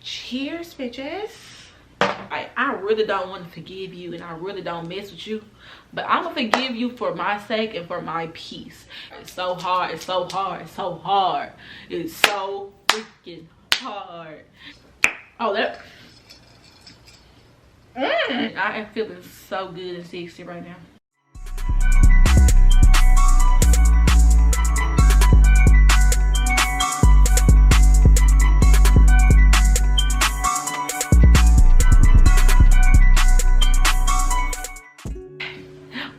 Cheers, bitches. I really don't want to forgive you, and I really don't mess with you, but I'm gonna forgive you for my sake and for my peace. It's so hard, it's so hard, it's so hard, it's so freaking hard. Oh, that I am feeling so good and sexy right now.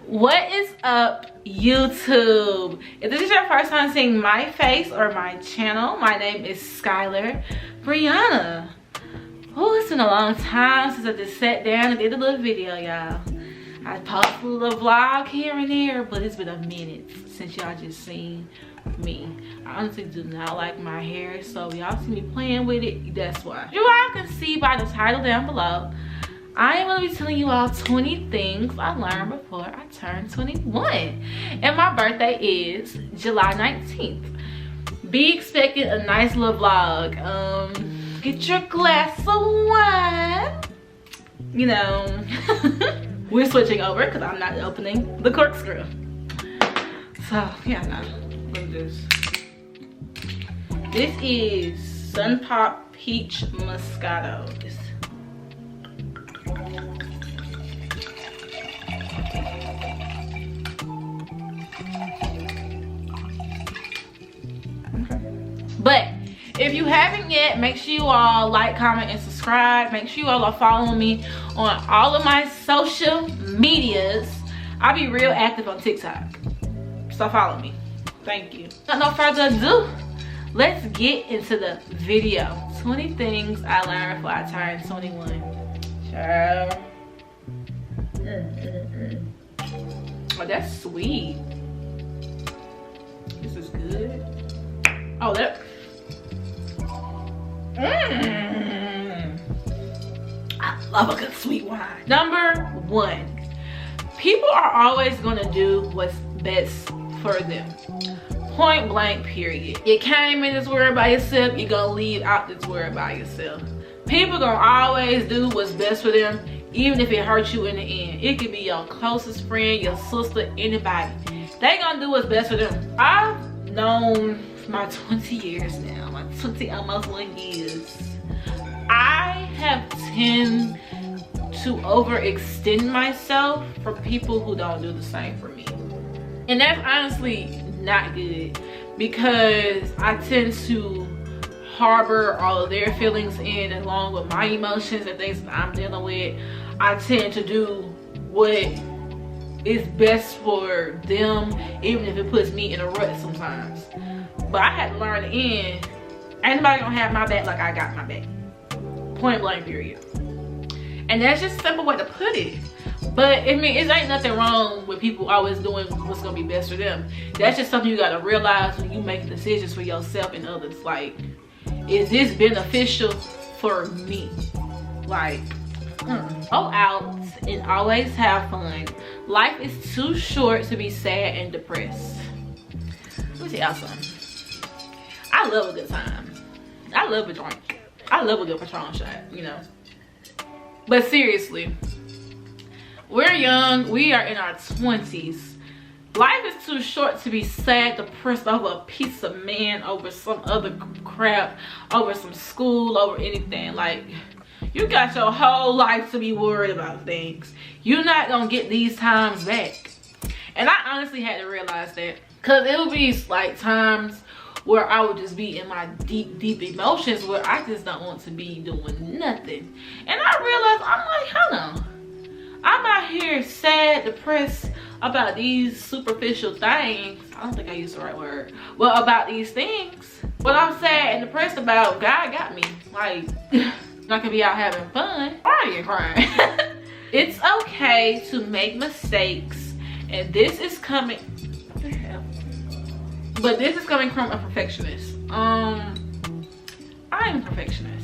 What is up, YouTube? If this is your first time seeing my face or my channel, my name is Skylar Brianna. Oh, it's been a long time since I just sat down and did a little video, y'all. I posted a little vlog here and there, but it's been a minute since y'all just seen me. I honestly do not like my hair, so y'all see me playing with it, that's why. You all can see by the title down below, I am going to be telling you all 20 things I learned before I turned 21. And my birthday is July 19th. Be expecting a nice little vlog. Get your glass of wine. You know, we're switching over because I'm not opening the corkscrew. So, yeah, no. Look at this. This is Sun Pop Peach Moscato. But if you haven't yet, make sure you all like, comment, and subscribe. Make sure you all are following me on all of my social medias. I'll be real active on TikTok, so follow me. Thank you. Without no further ado, let's get into the video. 20 things I learned before I turned 21. Ciao. Oh, that's sweet. This is good. Oh, that. I love a good sweet wine. Number 1, people are always gonna do what's best for them. Point blank, period. You came in this world by yourself, you're gonna leave out this world by yourself. People gonna always do what's best for them, even if it hurts you in the end. It could be your closest friend, your sister, anybody. They gonna do what's best for them. I've known my 20 years now, my 20 almost 1 years, I have tend to overextend myself for people who don't do the same for me. And that's honestly not good, because I tend to harbor all of their feelings in along with my emotions and things that I'm dealing with. I tend to do what is best for them, even if it puts me in a rut sometimes. But I had to learn in the end, ain't nobody gonna have my back like I got my back. Point blank, period. And that's just a simple way to put it. But I mean, it ain't nothing wrong with people always doing what's gonna be best for them. That's just something you gotta realize when you make decisions for yourself and others. Like, is this beneficial for me? Like, go out and always have fun. Life is too short to be sad and depressed. Let me tell y'all something. I love a good time. I love a drink. I love a good Patron shot, you know. But seriously, we're young. We are in our 20s. Life is too short to be sad, depressed over a piece of man, over some other crap, over some school, over anything. Like, you got your whole life to be worried about things. You're not gonna get these times back. And I honestly had to realize that, because it would be like times where I would just be in my deep emotions where I just don't want to be doing nothing. And I realized, I'm like, hold on. I'm out here sad, depressed about these superficial things. I don't think I used the right word. Well, about these things. What I'm sad and depressed about, God got me. Like, not gonna be out having fun. Partying, crying. It's okay to make mistakes. And this is coming. What the hell? But this is coming from a perfectionist. I'm a perfectionist,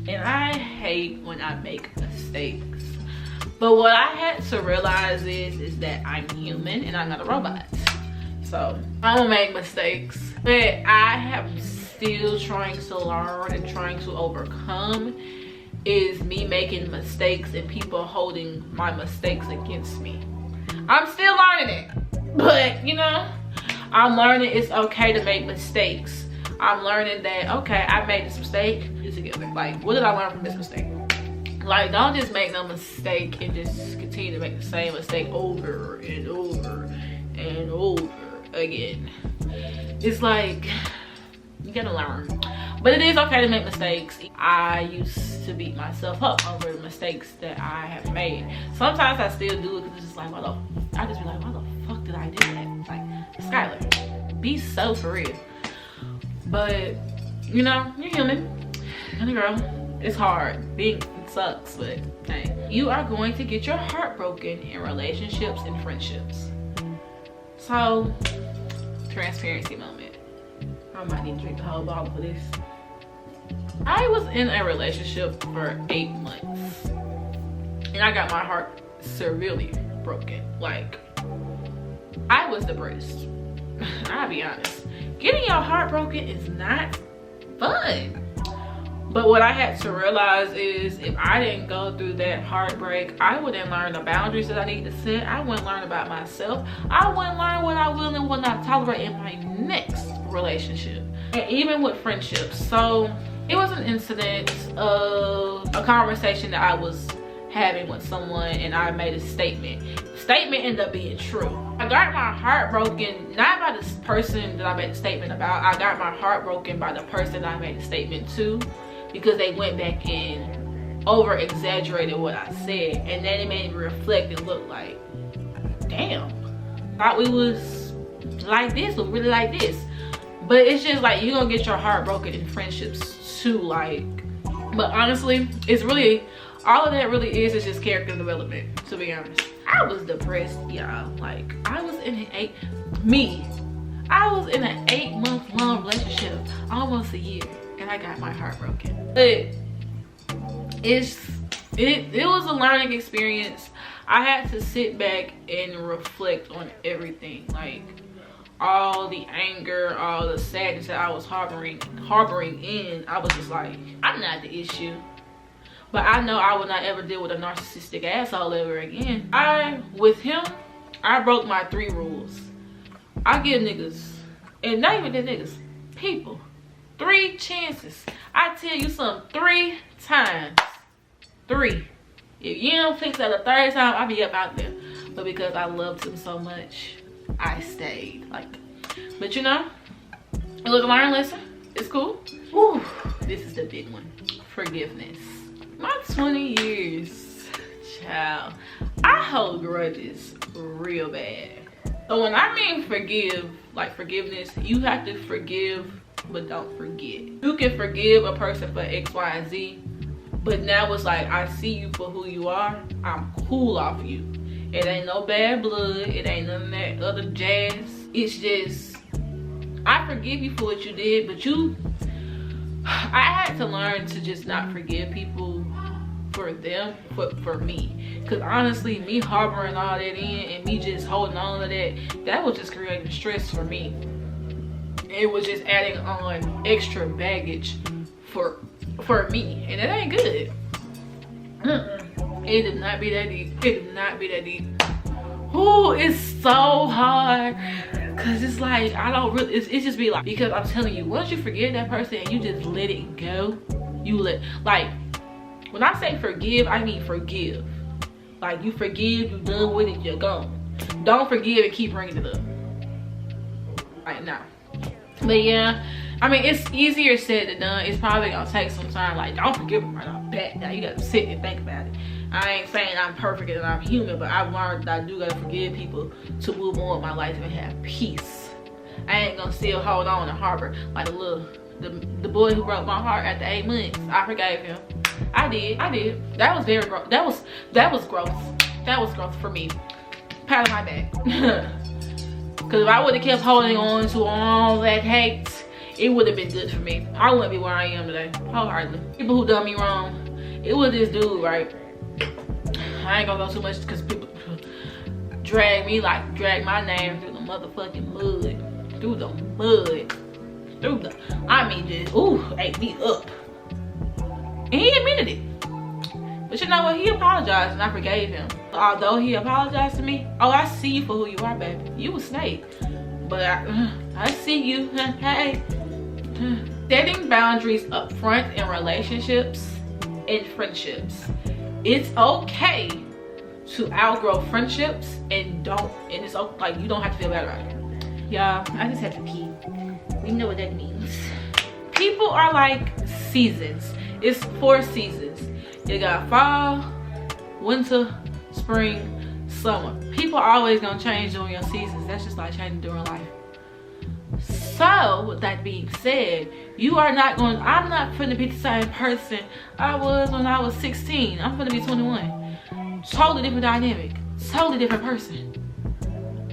and I hate when I make mistakes. But what I had to realize is that I'm human and I'm not a robot. So I'm gonna make mistakes, but I have still trying to learn and trying to overcome is me making mistakes and people holding my mistakes against me. I'm still learning it, but you know, I'm learning it's okay to make mistakes. I'm learning that, okay, I made this mistake, get together. Like, what did I learn from this mistake? Like, don't just make no mistake and just continue to make the same mistake over and over and over again. It's like, you gotta learn. But it is okay to make mistakes. I used to beat myself up over the mistakes that I have made. Sometimes I still do it because it's just like, I just be like, why the fuck did I do that? Like, Skylar, be so for real. But, you know, you're human. And girl, it's hard. It sucks, but hey. You are going to get your heart broken in relationships and friendships. So, transparency moment. I might need to drink the whole bottle for this. I was in a relationship for 8 months. And I got my heart severely broken. Like, I was depressed. I'll be honest. Getting your heart broken is not fun. But what I had to realize is if I didn't go through that heartbreak, I wouldn't learn the boundaries that I need to set. I wouldn't learn about myself. I wouldn't learn what I will and will not tolerate in my next relationship. And even with friendships. So it was an incident of a conversation that I was having with someone and I made a statement. The statement ended up being true. I got my heart broken, not by this person that I made a statement about. I got my heart broken by the person I made a statement to, because they went back and over exaggerated what I said, and then it made me reflect and look like, damn, thought we was like this, was really like this. But it's just like, you're gonna get your heart broken in friendships too, like. But honestly, it's really, all of that really is just character development, to be honest. I was depressed, y'all. Like, I was in an 8-month long relationship, almost a year, and I got my heart broken. But it was a learning experience. I had to sit back and reflect on everything, like all the anger, all the sadness that I was harboring in. I was just like, I'm not the issue. But I know I will not ever deal with a narcissistic asshole ever again. With him, I broke my 3 rules. I give niggas, and not even the niggas, people, 3 chances. I tell you something 3 times. 3. If you don't fix that the 3rd time, I'll be up out there. But because I loved him so much, I stayed. Like, but you know, it was a learning lesson. It's cool. Whew, this is the big one. Forgiveness. My 20 years, child, I hold grudges real bad. So when I mean forgive, like forgiveness, you have to forgive, but don't forget. You can forgive a person for X, Y, and Z, but now it's like, I see you for who you are. I'm cool off you. It ain't no bad blood. It ain't none of that other jazz. It's just, I forgive you for what you did, but I had to learn to just not forgive people for them, but for me. Because honestly, me harboring all that in and me just holding on to that was just creating stress for me. It was just adding on extra baggage for me, and it ain't good. It did not be that deep. It did not be that deep. Ooh, it's so hard. Cause it's like, I don't really, it's just be like, because I'm telling you, once you forgive that person and you just let it go, like, when I say forgive, I mean forgive. Like, you forgive, you done with it, you're gone. Don't forgive and keep bringing it up. Like, nah. But yeah, I mean, it's easier said than done. It's probably gonna take some time. Like, don't forgive them right off bat. Now you gotta sit and think about it. I ain't saying I'm perfect and I'm human, but I've learned that I do gotta forgive people to move on with my life and have peace. I ain't gonna still hold on and harbor like the boy who broke my heart after 8 months. I forgave him. I did. That was very gross. That was growth. That was growth for me. Pat on my back. Cause if I would have kept holding on to all that hate, it would have been good for me. I wouldn't be where I am today, wholeheartedly. People who done me wrong, it was this dude, right? I ain't gonna go too much because people drag my name through the motherfucking mud. Through the mud. through the, I mean, just, ooh, ate me up. And he admitted it. But you know what? He apologized and I forgave him. Although he apologized to me, oh, I see you for who you are, baby. You a snake. But I see you. Hey. Setting boundaries up front in relationships and friendships. It's okay to outgrow friendships and it's like you don't have to feel bad about it. Y'all, I just have to pee. We know what that means. People are like seasons. It's 4 seasons. You got fall, winter, spring, summer. People are always gonna change during your seasons. That's just like changing during life. So with that being said, I'm not gonna be the same person I was when I was 16. I'm gonna be 21. Totally different dynamic, totally different person.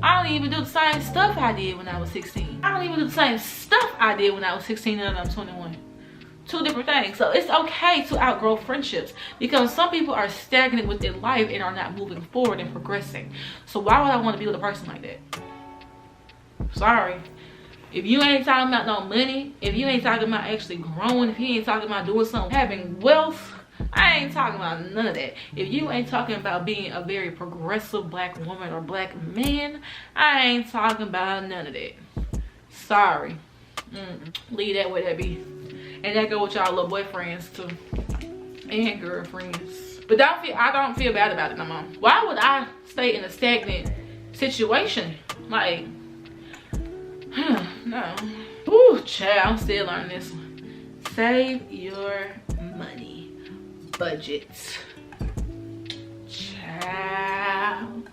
I don't even do the same stuff I did when I was 16. I don't even do the same stuff I did when I was 16 and I'm 21. 2 different things. So it's okay to outgrow friendships because some people are stagnant with their life and are not moving forward and progressing. So why would I want to be with a person like that? Sorry. If you ain't talking about no money, if you ain't talking about actually growing, if you ain't talking about doing something, having wealth, I ain't talking about none of that. If you ain't talking about being a very progressive black woman or black man, I ain't talking about none of that. Sorry. Leave that way that be. And that go with y'all little boyfriends too. And girlfriends. But I don't feel bad about it no more. Why would I stay in a stagnant situation? Like, no. Ooh, child, I'm still learning this one. Save your money. Budget. Child.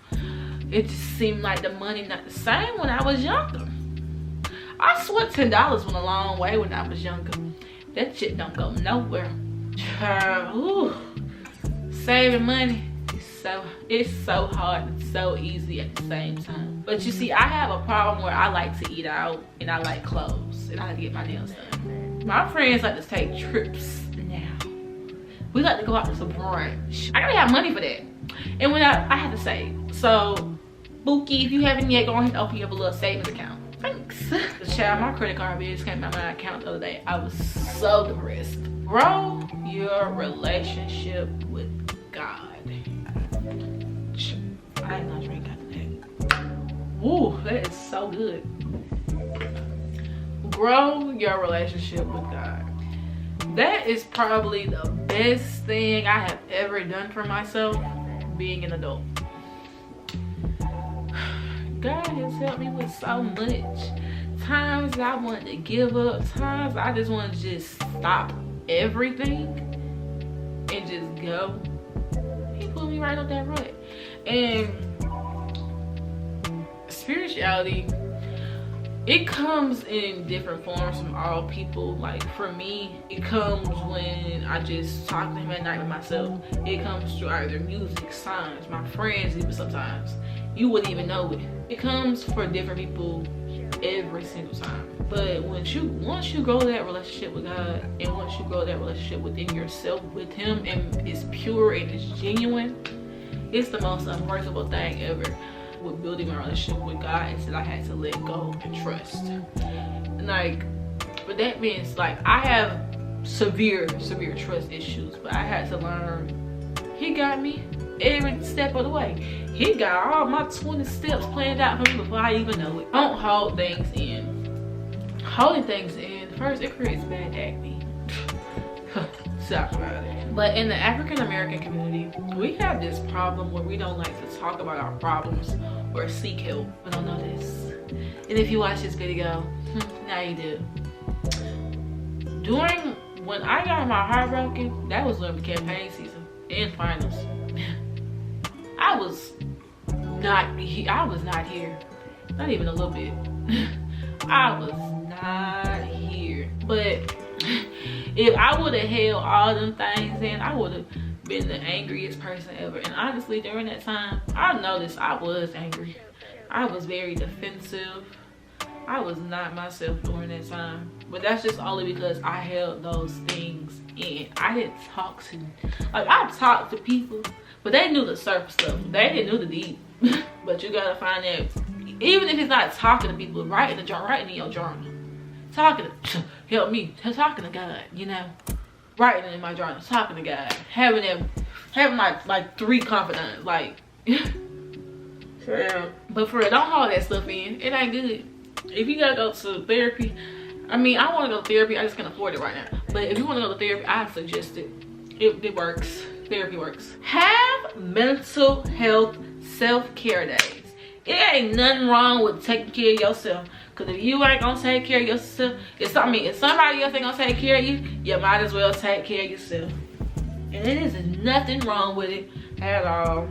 It just seemed like the money not the same when I was younger. I swear $10 went a long way when I was younger. That shit don't go nowhere. Child, ooh. Saving money. It's so hard and so easy at the same time. But you see, I have a problem where I like to eat out and I like clothes and I like to get my nails done. My friends like to take trips now. We like to go out to some brunch. I gotta have money for that. And when I have to save. So, Bookie, if you haven't yet, go ahead and open you up a little savings account. Thanks. Child, my credit card bill just came out my account the other day. I was so depressed. Grow your relationship with God. I ain't gonna drink after that. Ooh, that is so good. Grow your relationship with God. That is probably the best thing I have ever done for myself, being an adult. God has helped me with so much. Times I wanted to give up, times I just want to just stop everything and just go. He put me right up that road. And spirituality, it comes in different forms from all people. Like for me, it comes when I just talk to him at night with myself. It comes through either music, signs, my friends even sometimes. You wouldn't even know it. It comes for different people every single time. But once you grow that relationship with God, and once you grow that relationship within yourself with him, and it's pure and it's genuine, it's the most unbreakable thing ever. With building my relationship with God, is that I had to let go and trust. And like, with that being, like, I have severe trust issues, but I had to learn he got me every step of the way. He got all my 20 steps planned out for me before I even know it. Don't hold things in. Holding things in, first, it creates bad acne. Talk about it. But in the African American community, we have this problem where we don't like to talk about our problems or seek help. I don't know this. And if you watch this video, now you do. When I got my heart broken, that was during the campaign season and finals. I was not here. Not even a little bit. I was not here. But if I would have held all them things in, I would have been the angriest person ever. And honestly, during that time, I noticed I was angry. I was very defensive. I was not myself during that time. But that's just only because I held those things in. I didn't talk to, like, I talked to people, but they knew the surface stuff. They didn't know the deep. But you gotta find that, even if it's not talking to people, write in your journal. talking to, help me, talking to God, you know, writing in my journal, talking to God, having like 3 confidants, like, for real. But for real, don't hold that stuff in. It ain't good. If you gotta go to therapy, I mean, I want to go to therapy. I just can't afford it right now. But if you want to go to therapy, I suggest it. It works. Therapy works. Have mental health self-care days. It ain't nothing wrong with taking care of yourself. Because if you ain't gonna take care of yourself, if somebody else ain't gonna take care of you, you might as well take care of yourself. And it is nothing wrong with it at all.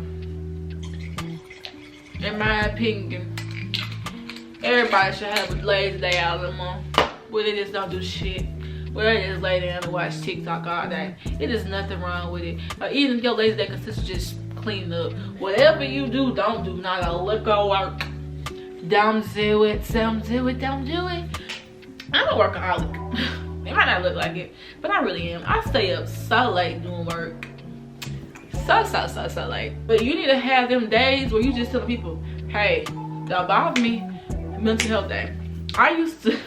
In my opinion, everybody should have a lazy day out of the month where they just don't do shit. Where they just lay down and watch TikTok all day. It is nothing wrong with it. Or even if your lazy day consists of just cleaning up. Whatever you do, don't do not a liquor work. Don't do it. Don't do it. Don't do it. I'm a workaholic. It might not look like it, but I really am. I stay up so late doing work. So late. But you need to have them days where you just tell people, hey, don't bother me. Mental health day. I used to,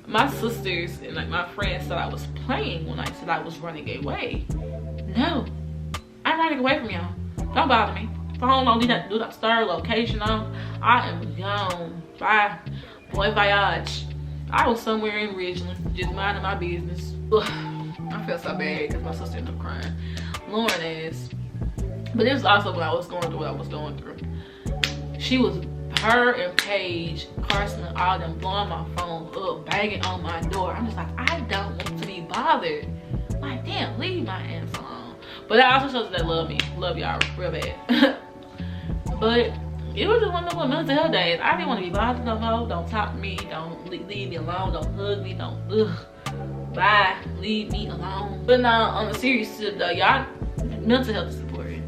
my sisters and like my friends thought I was playing when I said I was running away. No, I'm running away from y'all. Don't bother me. Phone don't do not stir, location on. I am gone. Bye. Bon voyage. I was somewhere in Ridgeland, just minding my business. Ugh. I felt so bad because my sister ended up crying. Lauren ass. But this was also when I was going through what I was going through. She was, her and Paige, Carson, all them blowing my phone up, banging on my door. I'm just like, I don't want to be bothered. Like, damn, leave my ass alone. But that also shows that they love me. Love y'all real bad. But it was just one of those mental health days. I didn't want to be bothered no more. Don't talk to me. Don't leave me alone. Don't hug me. Don't, bye. Leave me alone. But now, on a serious tip though, y'all, mental health is important.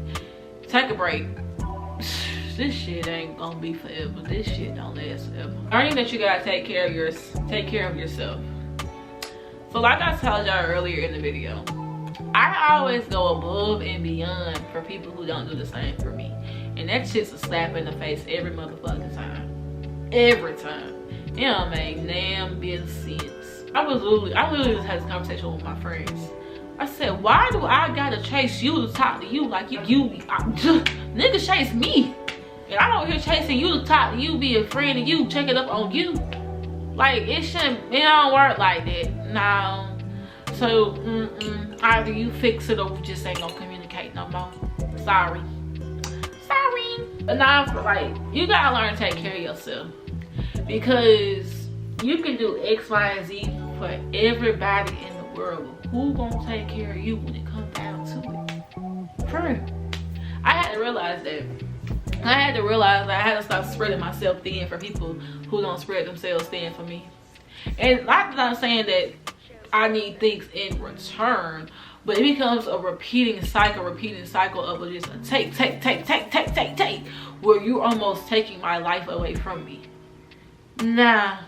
Take a break. This shit ain't gonna be forever. This shit don't last forever. Learning that you gotta take care of yourself. So like I told y'all earlier in the video, I always go above and beyond for people who don't do the same for me. And that shit's a slap in the face every motherfucking time. Every time. It don't make damn bit of sense. I literally just had this conversation with my friends. I said, why do I gotta chase you to talk to you like niggas chase me? And I'm over here chasing you to talk to you, be a friend of you, checking up on you. Like, it don't work like that. No. So, either you fix it or we just ain't gonna communicate no more. Sorry. But now, like, you gotta learn to take care of yourself. Because you can do X, Y, and Z for everybody in the world. But who gonna take care of you when it comes down to it? For real. I had to realize that. I had to stop spreading myself thin for people who don't spread themselves thin for me. And not that I'm saying that I need things in return, but it becomes a repeating cycle of just a take, where you're almost taking my life away from me. Nah,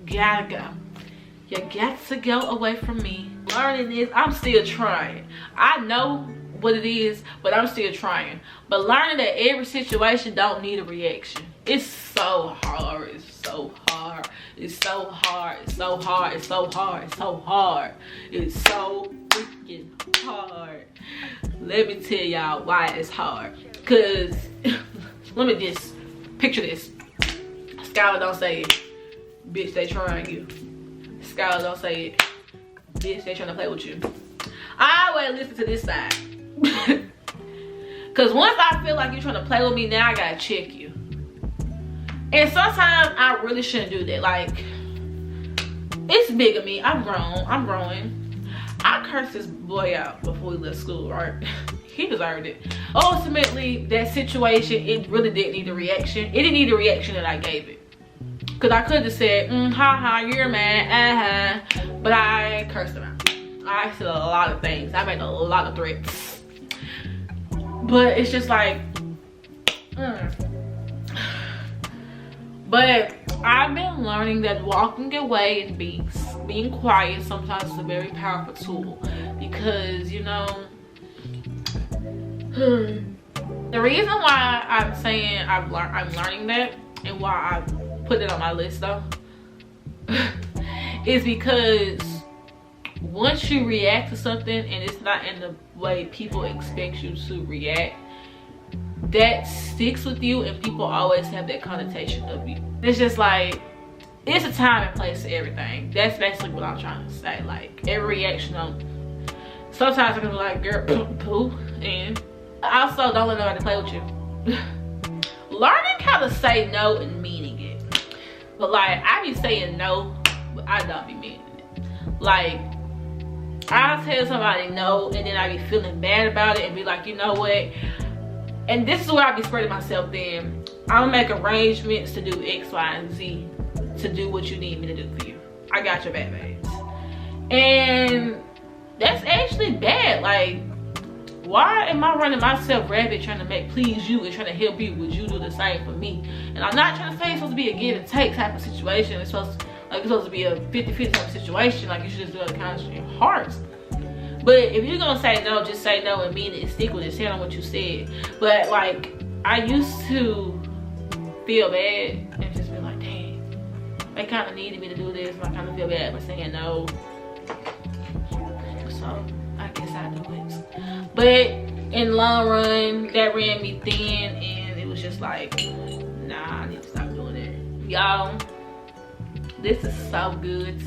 gotta go. You got to go away from me. Learning this, I'm still trying. I know what it is, but I'm still trying. But learning that every situation don't need a reaction. It's so hard. It's so hard. It's so hard. It's so hard. It's so hard. It's so hard. It's so freaking hard. Let me tell y'all why it's hard. Cause let me just picture this. Skylar don't say it. Bitch, they trying you. Skylar don't say it. Bitch, they trying to play with you. I always listen to this side. Cause once I feel like you're trying to play with me, now I gotta check you. And sometimes I really shouldn't do that. Like, it's big of me. I'm growing. I cursed this boy out before he left school, right? He deserved it. Ultimately, that situation, it really didn't need a reaction. It didn't need a reaction that I gave it. Cause I could have said, haha, you're mad, but I cursed him out. I said a lot of things. I made a lot of threats. But it's just like, But I've been learning that walking away and being quiet sometimes is a very powerful tool. Because, you know, the reason why I'm saying I'm learning that and why I put it on my list though, is because once you react to something and it's not in the way people expect you to react, that sticks with you, and people always have that connotation of you. It's just like, it's a time and place for everything. That's basically what I'm trying to say. Like, every reaction sometimes I can be like, girl, poo, and also don't let nobody play with you. Learning how to say no and meaning it. But like, I be saying no, but I don't be meaning it. Like, I'll tell somebody no, and then I be feeling bad about it and be like, you know what? And this is where I be spreading myself thin. I'll make arrangements to do X, Y, and Z to do what you need me to do for you. I got your back, babes. And that's actually bad. Like, why am I running myself rabbit trying to please you and trying to help you? Would you do the same for me? And I'm not trying to say it's supposed to be a give and take type of situation. It's supposed to be a 50-50 type of situation. Like, you should just do it kind of your heart. But if you're gonna say no, just say no and mean it and stick with it. Stand on what you said. But like, I used to feel bad and just be like, dang, they kind of needed me to do this, and I kind of feel bad for saying no. So I guess I do it. But in the long run, that ran me thin, and it was just like, nah, I need to stop doing it. Y'all, this is so good.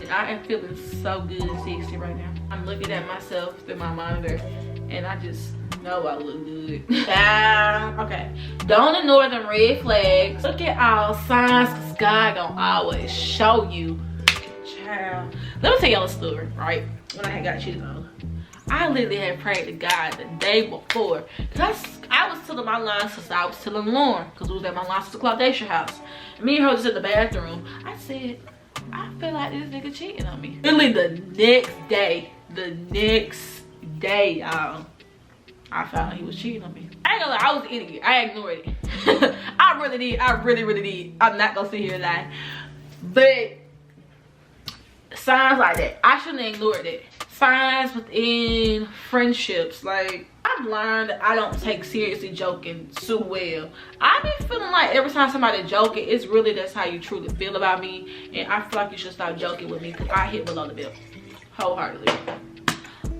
And I am feeling so good and sexy right now. I'm looking at myself through my monitor, and I just know I look good. Okay, don't ignore them red flags. Look at all signs, because God gonna always show you. Child, let me tell y'all a story, right? When I had got cheated on, I literally had prayed to God the day before, because I was telling my line sister, I was telling Lauren, because we was at my line sister Claudacia house. Me and her was in the bathroom. I said, I feel like this nigga cheating on me. Literally the next day, y'all, I found out he was cheating on me. I ain't gonna lie, I was an idiot. I ignored it. I really did. I really did. I'm not gonna sit here and lie. But signs like that, I shouldn't have ignored it. Signs within friendships, like, I've learned that I don't take seriously joking too well. I be feeling like every time somebody joking, it's really that's how you truly feel about me. And I feel like you should stop joking with me, because I hit below the belt wholeheartedly.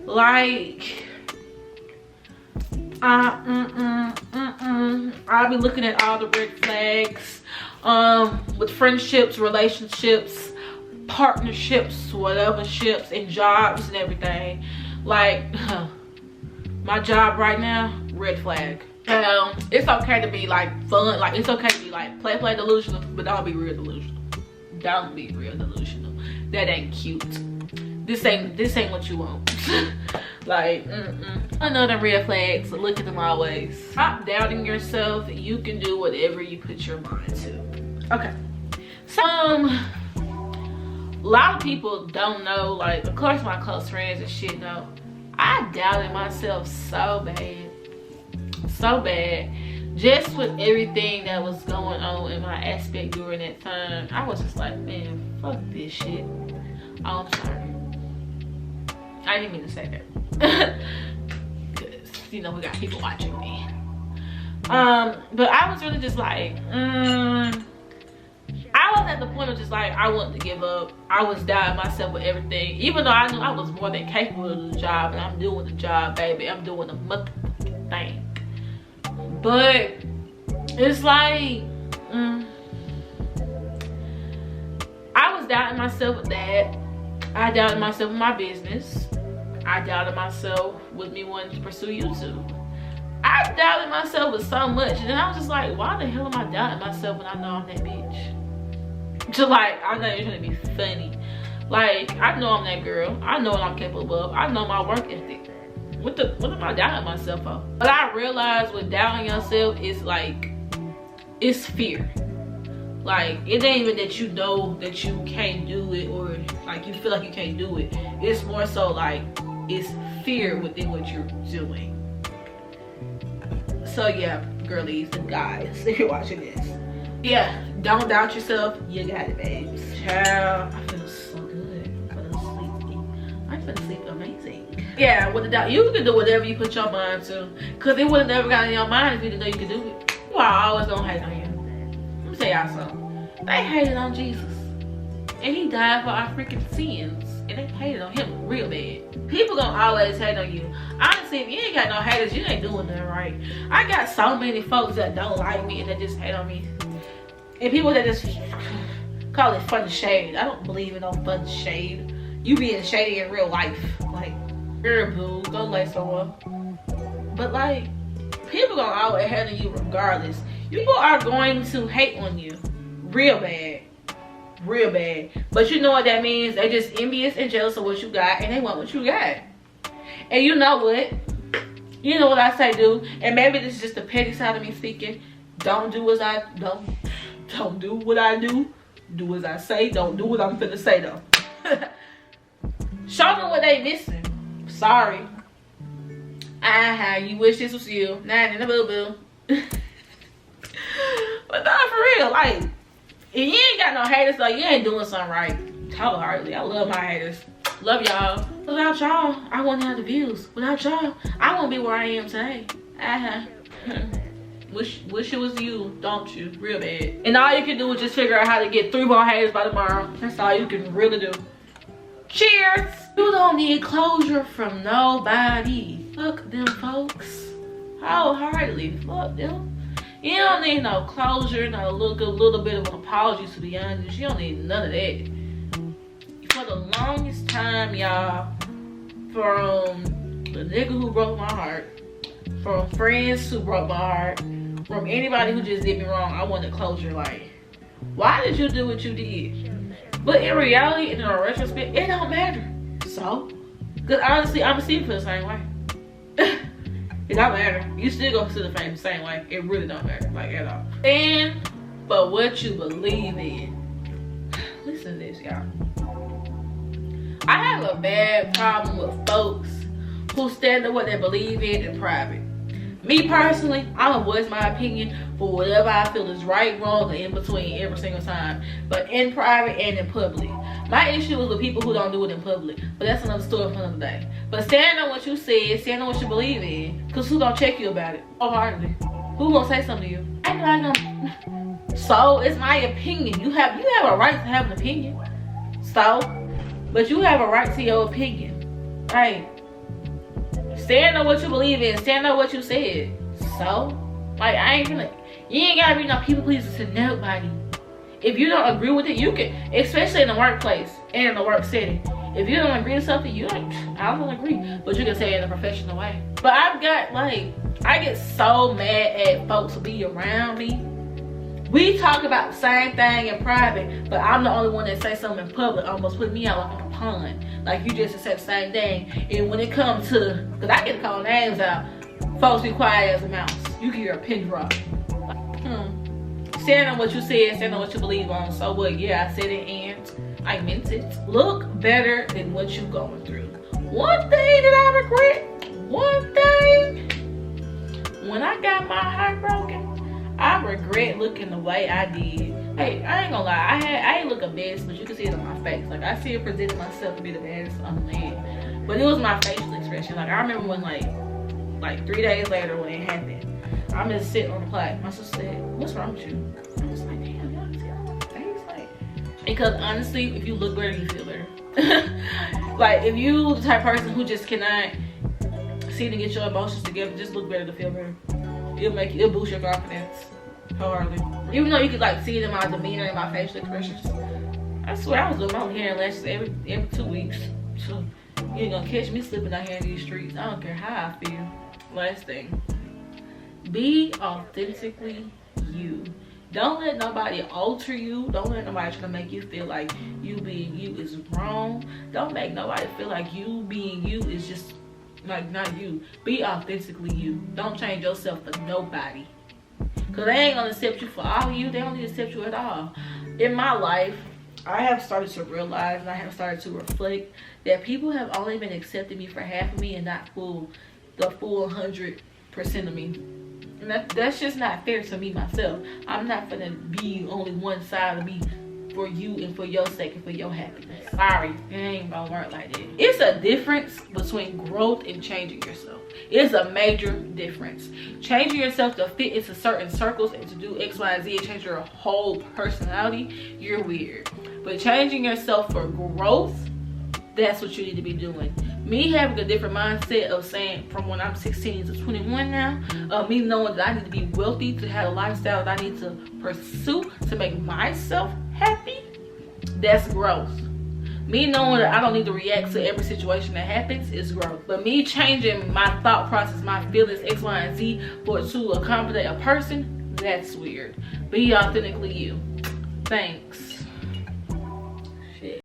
Like, I'll be looking at all the red flags with friendships, relationships, partnerships, whatever ships, and jobs and everything. Like, my job right now, red flag. It's okay to be like fun, like it's okay to be like play delusional, but don't be real delusional. Don't be real delusional. That ain't cute. This ain't what you want. Like, another red flag, so look at them always. Stop doubting yourself. You can do whatever you put your mind to. Okay, so a lot of people don't know, like, of course my close friends and shit know, I doubted myself so bad, just with everything that was going on in my aspect during that time. I was just like, man, fuck this shit. Oh, I'm sorry, I didn't mean to say that, because you know we got people watching me. But I was really just like, I was at the point of just like, I wanted to give up. I was doubting myself with everything, even though I knew I was more than capable of the job, and I'm doing the job, baby. I'm doing the motherfucking thing. But it's like, I was doubting myself with that. I doubted myself with my business. I doubted myself with me wanting to pursue YouTube. I doubted myself with so much, and then I was just like, why the hell am I doubting myself when I know I'm that bitch? Just like, I'm not even trying to be funny. Like, I know I'm that girl. I know what I'm capable of. I know my work ethic. What am I doubting myself for? But I realized with doubting yourself is like, it's fear. Like, it ain't even that you know that you can't do it, or like you feel like you can't do it. It's more so like, it's fear within what you're doing. So yeah, girlies and guys, if you're watching this, yeah, don't doubt yourself. You got it, babes. Child, I feel so good. I feel sleep amazing. Yeah, with the doubt, you can do whatever you put your mind to, because it would have never got in your mind if you didn't know you could do it. You are always gonna hate on you. Let me tell y'all something. They hated on Jesus. and he died for our freaking sins. And they hated on him real bad. People gonna always hate on you. Honestly, if you ain't got no haters, you ain't doing nothing right. I got so many folks that don't like me and that just hate on me. And people that just call it fun shade. I don't believe in no fun shade. You being shady in real life. Like, girl, boo, go lay somewhere. But like, people gonna always hate on you regardless. People are going to hate on you real bad. Real bad. But you know what that means? They just envious and jealous of what you got, and they want what you got. And you know what? You know what I say, do? And maybe this is just the petty side of me speaking. Don't do as I don't do what I do. Do as I say. Don't do what I'm finna say though. Show them what they missing. Sorry. You wish this was you. Nah, in the boo boo. But not for real. Like, if you ain't got no haters, though, you ain't doing something right. Wholeheartedly. I love my haters. Love y'all. Without y'all, I wouldn't have the views. Without y'all, I won't be where I am today. Wish it was you, don't you? Real bad. And all you can do is just figure out how to get 3 more haters by tomorrow. That's all you can really do. Cheers! You don't need closure from nobody. Fuck them folks. Wholeheartedly. Fuck them. You don't need no closure, no little bit of an apology, to be honest. You don't need none of that. For the longest time, y'all, from the nigga who broke my heart, from friends who broke my heart, from anybody who just did me wrong, I wanted closure. Like, why did you do what you did? But in reality, in a retrospect, it don't matter. So, because honestly, I'm still feel the same way. It don't matter. You still gonna see the same way. It really don't matter, like, at all. And but what you believe in. Listen to this, y'all. I have a bad problem with folks who stand up what they believe in private. Me personally, I'm gonna voice my opinion for whatever I feel is right, wrong, or in between every single time. But in private and in public. My issue is with people who don't do it in public. But that's another story for another day. But stand on what you said, stand on what you believe in. Because who gonna check you about it? Wholeheartedly. Who gonna say something to you? Ain't nobody gonna. So it's my opinion. You have a right to have an opinion. So, but you have a right to your opinion. Right? Stand on what you believe in. Stand on what you said. So, like, you ain't gotta be no people pleaser to nobody. If you don't agree with it, you can, especially in the workplace and in the work setting. If you don't agree with something, I don't agree. But you can say it in a professional way. But I get so mad at folks who be around me. We talk about the same thing in private, but I'm the only one that say something in public, almost put me out like a pawn. Like, you just said the same thing. And when it comes to, because I get to call names out, folks be quiet as a mouse. You can hear a pin drop. Stand on what you said, stand on what you believe on. So what? Yeah, I said it and I meant it. Look better than what you're going through. One thing that I regret, one thing, when I got my heart broken, I regret looking the way I did. Hey, I ain't gonna lie, I ain't look a mess, but you can see it on my face. Like, I see it presented myself to be the baddest on the land. But it was my facial expression. Like, I remember when like 3 days later when it happened, I'm just sitting on the plaque. My sister said, "What's wrong with you?" I was like, "Damn, y'all see it on my face." Like, because honestly, if you look better, you feel better. Like, if you the type of person who just cannot seem to get your emotions together, just look better to feel better. It'll boost your confidence wholeheartedly. Even though you could like see it in my demeanor and my facial expressions. I swear I was doing my hair and lashes every 2 weeks. So you ain't gonna catch me slipping out here in these streets. I don't care how I feel. Last thing. Be authentically you. Don't let nobody alter you. Don't let nobody try to make you feel like you being you is wrong. Don't make nobody feel like you being you is just like not you. Be authentically you. Don't change yourself for nobody. Cause they ain't gonna accept you for all of you. They don't need to accept you at all. In my life, I have started to realize and I have started to reflect that people have only been accepting me for half of me and not the full 100% of me. And that's just not fair to me myself. I'm not gonna be only one side of me for you and for your sake and for your happiness. Sorry, it ain't gonna work like that. It's a difference between growth and changing yourself. It's a major difference. Changing yourself to fit into certain circles and to do X, Y, and Z and change your whole personality, you're weird. But changing yourself for growth, that's what you need to be doing. Me having a different mindset of saying from when I'm 16 to 21 now, me knowing that I need to be wealthy to have a lifestyle that I need to pursue to make myself happy, that's growth. Me knowing that I don't need to react to every situation that happens is growth. But me changing my thought process, my feelings, X, Y, and Z to accommodate a person, that's weird. Be authentically you. Thanks.